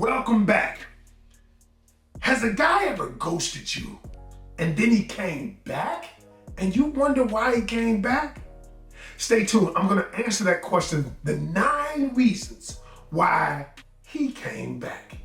Welcome back. Has a guy ever ghosted you and then he came back and you wonder why he came back? Stay tuned. I'm going to answer that question, the 9 reasons why he came back.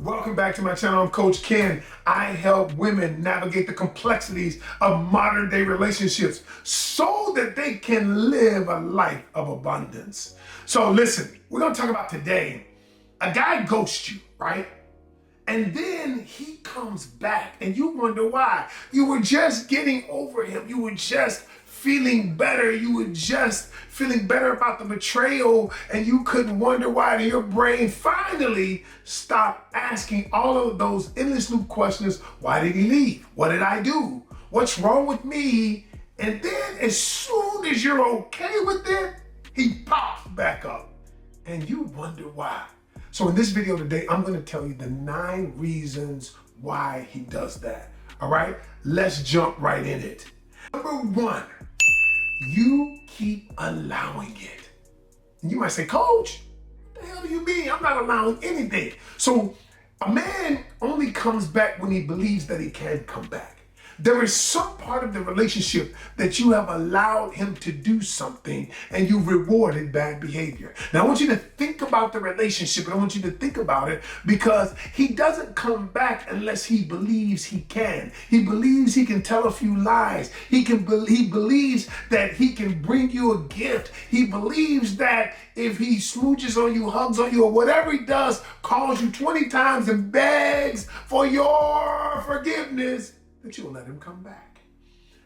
Welcome back to my channel. I'm Coach Ken. I help women navigate the complexities of modern day relationships so that they can live a life of abundance. So listen, we're going to talk about today, a guy ghosts you, right? And then he comes back and you wonder why. You were just getting over him. You were just feeling better. You were just feeling better about the betrayal, and you couldn't wonder why. And your brain finally stopped asking all of those endless loop questions. Why did he leave? What did I do? What's wrong with me? And then as soon as you're okay with it, he pops back up and you wonder why. So in this video today, I'm going to tell you the 9 reasons why he does that. All right, let's jump right in it. Number 1, you keep allowing it. And you might say, Coach, what the hell do you mean? I'm not allowing anything. So a man only comes back when he believes that he can come back. There is some part of the relationship that you have allowed him to do something and you rewarded bad behavior. Now I want you to think about the relationship, and I want you to think about it because he doesn't come back unless he believes he can. He believes he can tell a few lies. He believes that he can bring you a gift. He believes that if he smooches on you, hugs on you, or whatever he does, calls you 20 times and begs for your forgiveness, that you'll let him come back.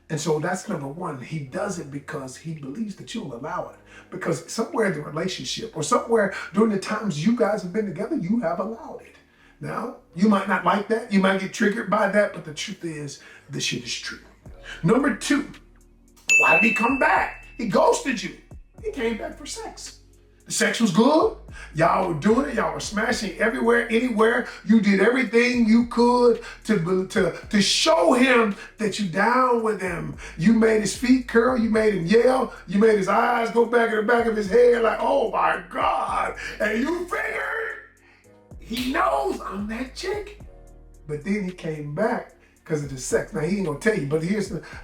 And so that's number 1. He does it because he believes that you'll allow it. Because somewhere in the relationship or somewhere during the times you guys have been together, you have allowed it. Now, you might not like that. You might get triggered by that. But the truth is, this shit is true. Number 2, why did he come back? He ghosted you. He came back for sex. The sex was good. Y'all were doing it. Y'all were smashing everywhere, anywhere. You did everything you could to show him that you down with him. You made his feet curl. You made him yell. You made his eyes go back in the back of his head like, oh my God. And you figured he knows I'm that chick. But then he came back because of the sex. Now, he ain't gonna tell you, but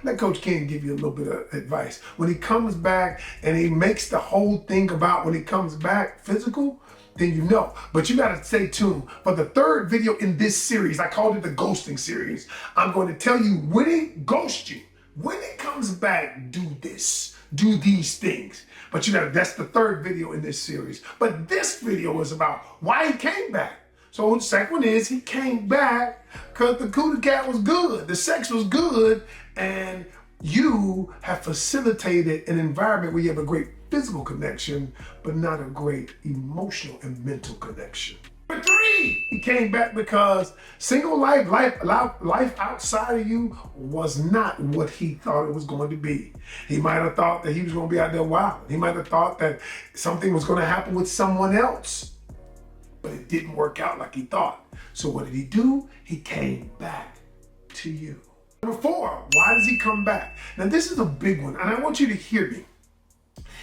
let Coach Ken give you a little bit of advice. When he comes back and he makes the whole thing about when he comes back physical, then you know. But you gotta stay tuned. For the 3rd video in this series, I called it the ghosting series, I'm going to tell you when he ghosts you, when he comes back, do this, do these things. But that's the 3rd video in this series. But this video is about why he came back. So the second one is he came back because the cootie cat was good, the sex was good, and you have facilitated an environment where you have a great physical connection, but not a great emotional and mental connection. Number 3, he came back because single life outside of you was not what he thought it was going to be. He might have thought that he was going to be out there wild. He might have thought that something was going to happen with someone else. But it didn't work out like he thought. So what did he do? He came back to you. Number 4, why does he come back? Now this is a big one, and I want you to hear me.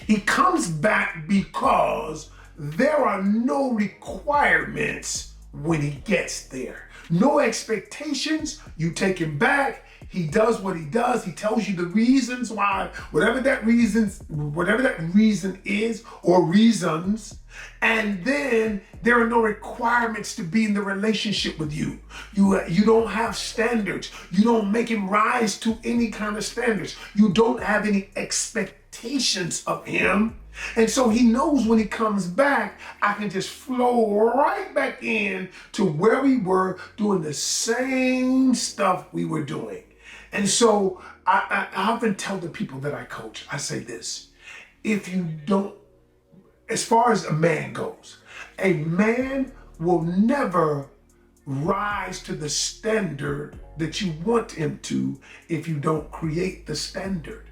He comes back because there are no requirements when he gets there. No expectations. You take him back. He does what he does. He tells you the reasons why, whatever that reason is or reasons. And then there are no requirements to be in the relationship with you. You don't have standards. You don't make him rise to any kind of standards. You don't have any expectations of him. And so he knows when he comes back, I can just flow right back in to where we were doing the same stuff we were doing. And so I often tell the people that I coach, I say this, if you don't, as far as a man goes, a man will never rise to the standard that you want him to if you don't create the standard.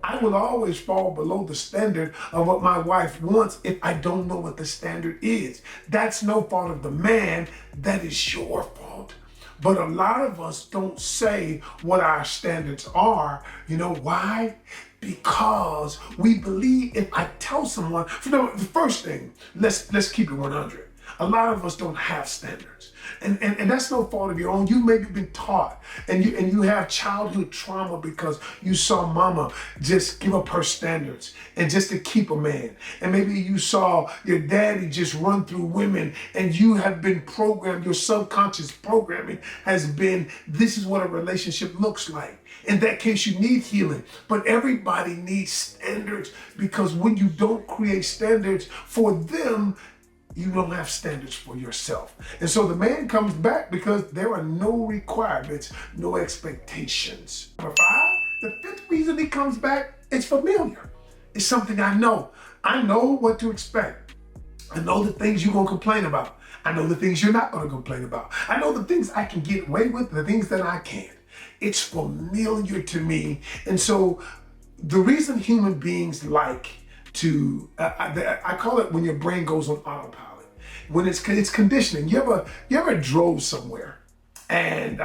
I will always fall below the standard of what my wife wants if I don't know what the standard is. That's no fault of the man. That is your fault. But a lot of us don't say what our standards are. You know why? Because we believe if I tell someone, the first thing, let's keep it 100. A lot of us don't have standards. And that's no fault of your own. You maybe been taught and you have childhood trauma because you saw mama just give up her standards and just to keep a man. And maybe you saw your daddy just run through women and you have been programmed, your subconscious programming has been, this is what a relationship looks like. In that case, you need healing. But everybody needs standards because when you don't create standards for them, you don't have standards for yourself. And so the man comes back because there are no requirements, no expectations. Number five, the fifth reason he comes back, it's familiar. It's something I know. I know what to expect. I know the things you're going to complain about. I know the things you're not going to complain about. I know the things I can get away with, the things that I can't. It's familiar to me. And so the reason human beings like to, I call it when your brain goes on autopilot. When it's conditioning. You ever drove somewhere and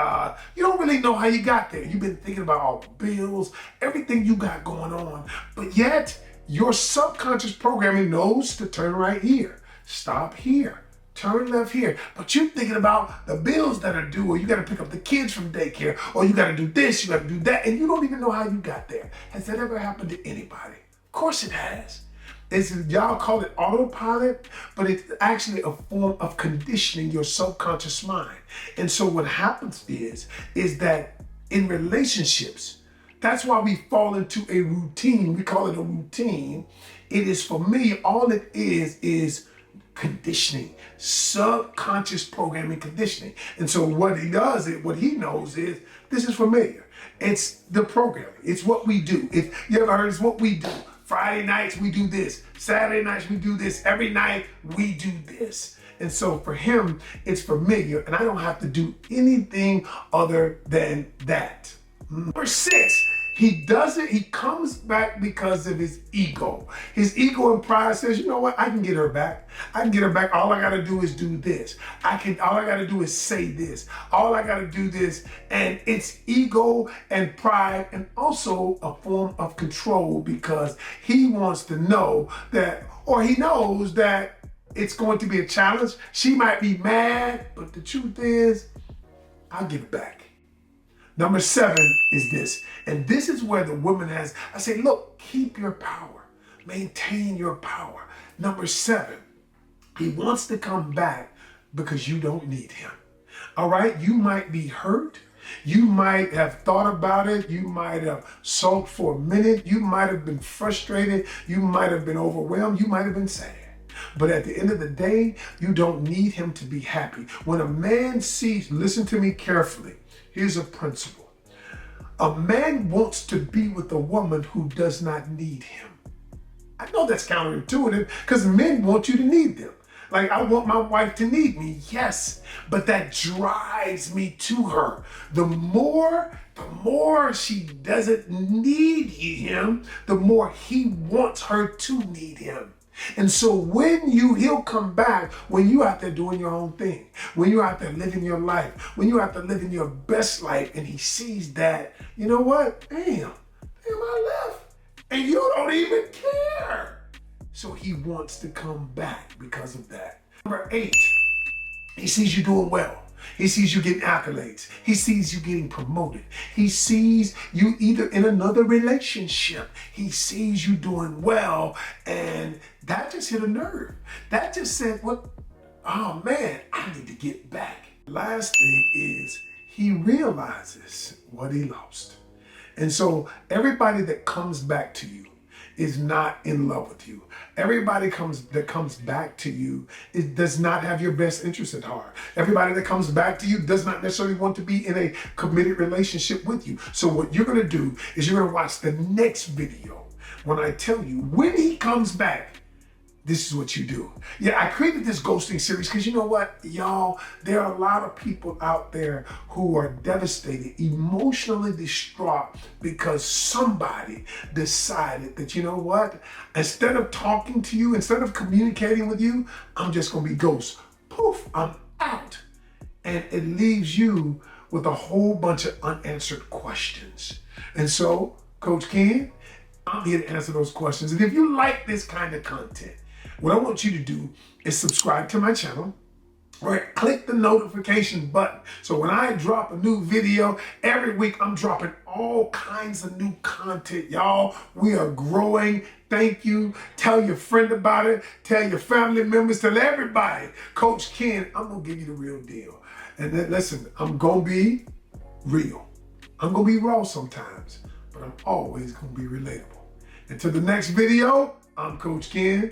you don't really know how you got there. You've been thinking about all the bills, everything you got going on, but yet your subconscious programming knows to turn right here, stop here, turn left here. But you're thinking about the bills that are due, or you got to pick up the kids from daycare, or you got to do this, you got to do that, and you don't even know how you got there. Has that ever happened to anybody? Of course it has. Y'all call it autopilot, but it's actually a form of conditioning your subconscious mind. And so what happens is that in relationships, that's why we fall into a routine. We call it a routine. It is familiar. All it is conditioning, subconscious programming conditioning. And so what he does, what he knows is this is familiar. It's the programming. It's what we do. You ever heard it's what we do. Friday nights, we do this. Saturday nights, we do this. Every night, we do this. And so for him, it's familiar, and I don't have to do anything other than that. Number six, he does it, he comes back because of his ego. His ego and pride says, you know what, I can get her back. I can get her back. All I gotta do is do this. All I gotta do is say this. All I gotta do this. And it's ego and pride and also a form of control because he wants to know that, or he knows that it's going to be a challenge. She might be mad, but the truth is, I'll give it back. Number seven is this, and this is where the woman has, I say, look, keep your power, maintain your power. Number seven, he wants to come back because you don't need him. All right, you might be hurt. You might have thought about it. You might have sulked for a minute. You might have been frustrated. You might have been overwhelmed. You might have been sad. But at the end of the day, you don't need him to be happy. When a man sees, listen to me carefully. Here's a principle. A man wants to be with a woman who does not need him. I know that's counterintuitive because men want you to need them. Like, I want my wife to need me, yes, but that drives me to her. The more she doesn't need him, the more he wants her to need him. And so when he'll come back when you out there doing your own thing, when you're out there living your life, when you're out there living your best life, and he sees that, you know what? Damn, I left. And you don't even care. So he wants to come back because of that. Number 8, he sees you doing well. He sees you getting accolades. He sees you getting promoted. He sees you either in another relationship. He sees you doing well. And that just hit a nerve. That just said, what? Oh man, I need to get back. Last thing is he realizes what he lost. And so everybody that comes back to you is not in love with you. Everybody that comes back to you, it does not have your best interest at heart. Everybody that comes back to you does not necessarily want to be in a committed relationship with you. So what you're gonna do is you're gonna watch the next video when I tell you when he comes back, this is what you do. Yeah, I created this ghosting series because you know what, y'all, there are a lot of people out there who are devastated, emotionally distraught because somebody decided that, you know what, instead of talking to you, instead of communicating with you, I'm just going to be ghost. Poof, I'm out. and it leaves you with a whole bunch of unanswered questions. And so, Coach Ken, I'm here to answer those questions. And if you like this kind of content, what I want you to do is subscribe to my channel. Right, click the notification button. So when I drop a new video, every week I'm dropping all kinds of new content, y'all. We are growing. Thank you. Tell your friend about it. Tell your family members. Tell everybody. Coach Ken, I'm going to give you the real deal. And then, listen, I'm going to be real. I'm going to be raw sometimes, but I'm always going to be relatable. Until the next video, I'm Coach Ken.